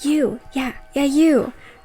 You.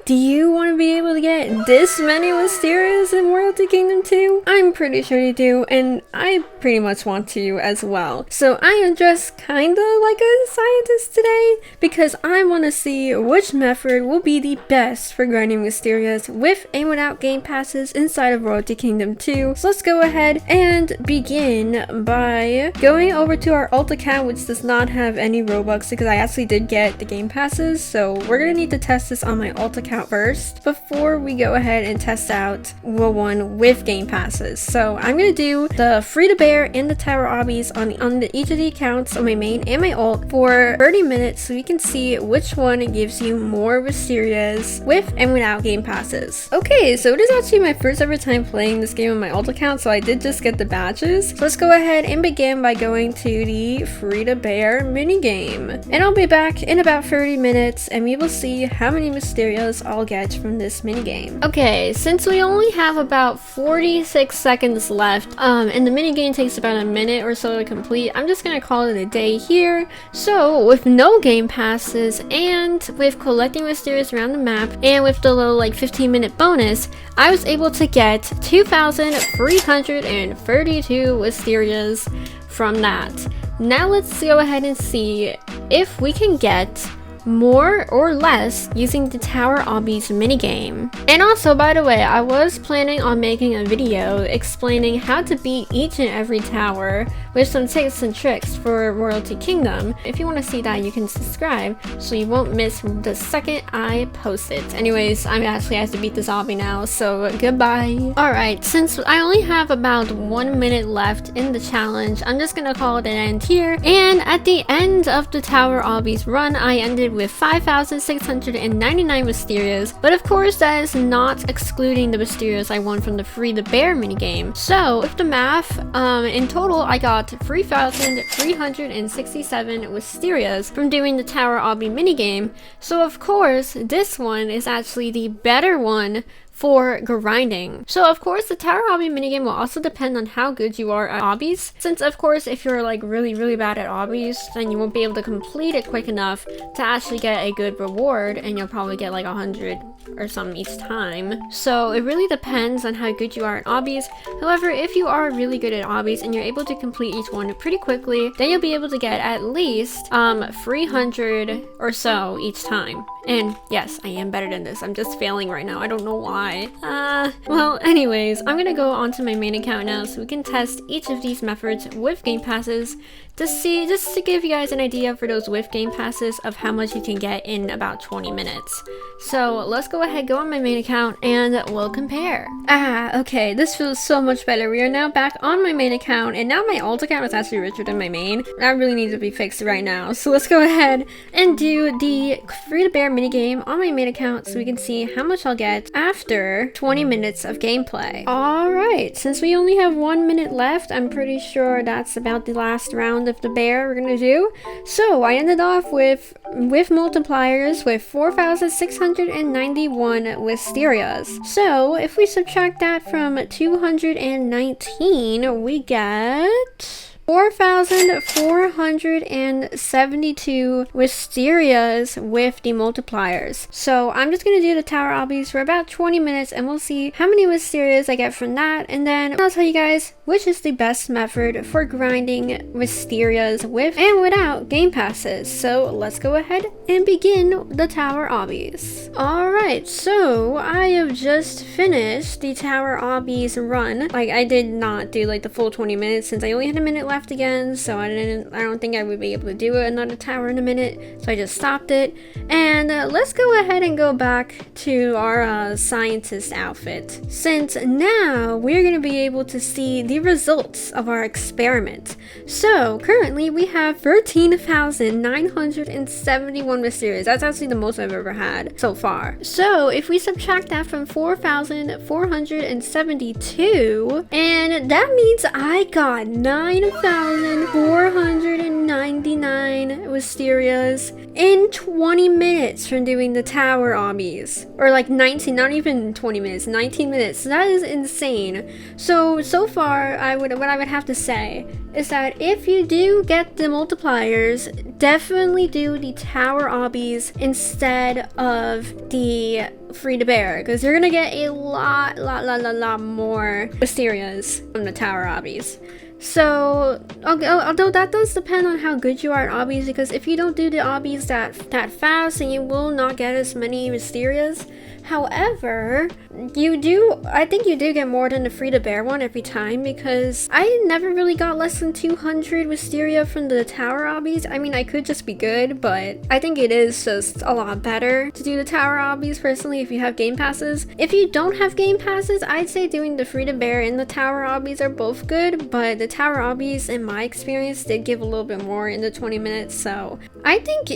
Do you want to be able to get this many Wisterias in Royalty Kingdom 2? I'm pretty sure you do, and I pretty much want to as well. So I am dressed kinda like a scientist today, because I want to see which method will be the best for grinding Wisterias with and without game passes inside of Royalty Kingdom 2. So let's go ahead and begin by going over to our alt account, which does not have any Robux, because I actually did get the game passes. So we're gonna need to test this on my alt account first before we go ahead and test out World 1 with game passes. So I'm gonna do the free to bear and the tower obbies on each of the accounts on my main and my alt for 30 minutes so we can see which one gives you more Wisterias with and without game passes. Okay, so it is actually my first ever time playing this game on my alt account, so I did just get the badges. So let's go ahead and begin by going to the free to bear mini game, and I'll be back in about 30 minutes and we will see how many Wisterias I'll get from this minigame. Okay, since we only have about 46 seconds left, and the minigame takes about a minute or so to complete, I'm just gonna call it a day here. So with no game passes and with collecting Wisterias around the map and with the little like 15-minute bonus, I was able to get 2,332 Wisterias from that. Now let's go ahead and see if we can get more or less using the tower obbies minigame. And also, by the way, I was planning on making a video explaining how to beat each and every tower with some tips and tricks for Royalty Kingdom. If you want to see that, you can subscribe so you won't miss the second I post it. Anyways, I actually have to beat this obby now, so goodbye. Alright, since I only have about 1 minute left in the challenge, I'm just gonna call it an end here. And at the end of the tower obbies run, I ended with 5,699 Wisterias, but of course that is not excluding the Wisterias I won from the free to bear minigame. So with the math, in total I got 3,367 Wisterias from doing the tower obby minigame. So of course this one is actually the better one for grinding. So of course the tower obby minigame will also depend on how good you are at obbies, since of course if you're like really bad at obbies, then you won't be able to complete it quick enough to actually get a good reward, and you'll probably get like 100 or something each time. So it really depends on how good you are at obbies. However, if you are really good at obbies and you're able to complete each one pretty quickly, then you'll be able to get at least 300 or so each time. And yes, I am better than this. I'm just failing right now. I don't know why. Well, anyways, I'm gonna go onto my main account now so we can test each of these methods with game passes to see, just to give you guys an idea for those with game passes of how much you can get in about 20 minutes. So let's go ahead, go on my main account, and we'll compare. Okay, this feels so much better. We are now back on my main account, and now my alt account is actually richer than my main. That really needs to be fixed right now. So let's go ahead and do the free to bear minigame on my main account so we can see how much I'll get after 20 minutes of gameplay. Alright, since we only have 1 minute left, I'm pretty sure that's about the last round of the bear we're gonna do. So I ended off with multipliers with 4,691 Wisterias. So if we subtract that from 219, we get 4,472 Wisterias with the multipliers. So I'm just gonna do the tower obbies for about 20 minutes and we'll see how many Wisterias I get from that, and then I'll tell you guys which is the best method for grinding Wisterias with and without game passes. So let's go ahead and begin the tower obbies. Alright, so I have just finished the tower obbies run. Like, I did not do like the full 20 minutes since I only had a minute left again, so I don't think I would be able to do another tower in a minute, so I just stopped it. And let's go ahead and go back to our scientist outfit, since now we're going to be able to see the results of our experiment. So currently we have 13,971 Wisterias. That's actually the most I've ever had so far. So if we subtract that from 4,472, and that means I got 9,000 2,499 Wisterias in 20 minutes from doing the tower obbies. Or like 19, not even 20 minutes, 19 minutes. That is insane. So far, what I would have to say is that if you do get the multipliers, definitely do the tower obbies instead of the free to bear, because you're gonna get a lot more Wisterias from the tower obbies. So, although that does depend on how good you are at obbies, because if you don't do the obbies that fast, then you will not get as many Wisterias. However, I think you do get more than the free to bear one every time, because I never really got less than 200 Wisteria from the tower obbies. I mean, I could just be good, but I think it is just a lot better to do the tower obbies personally if you have game passes. If you don't have game passes, I'd say doing the free to bear and the tower obbies are both good, but the tower obbies in my experience did give a little bit more in the 20 minutes. So I think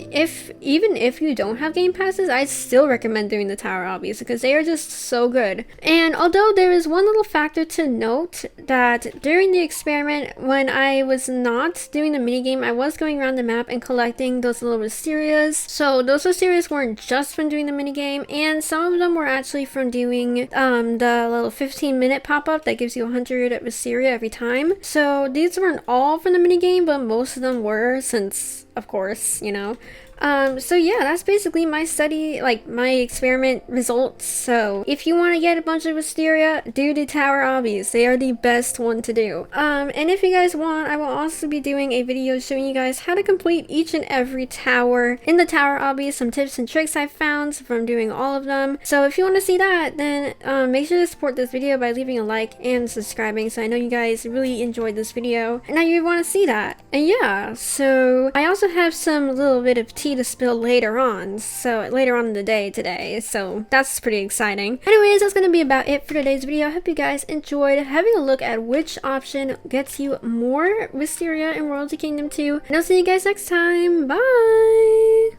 even if you don't have game passes, I still recommend doing the tower obbies because they are just so good. And although there is one little factor to note, that during the experiment when I was not doing the minigame, I was going around the map and collecting those little Wisterias. So those Wisterias weren't just from doing the minigame, and some of them were actually from doing the little 15-minute pop-up that gives you 100 Wisteria every time. So these weren't all from the minigame, but most of them were, since of course, you know. So yeah, that's basically my study, like my experiment results. So if you want to get a bunch of Wisteria, do the tower obbies. They are the best one to do. And if you guys want, I will also be doing a video showing you guys how to complete each and every tower in the tower obbies, some tips and tricks I found from doing all of them. So if you want to see that, then make sure to support this video by leaving a like and subscribing, so I know you guys really enjoyed this video and now you want to see that. And yeah, so I also have some little bit of tea to spill later on, so later on in the day today, so that's pretty exciting. Anyways, that's gonna be about it for today's video. I hope you guys enjoyed having a look at which option gets you more Wisteria in Royalty Kingdom 2, and I'll see you guys next time. Bye!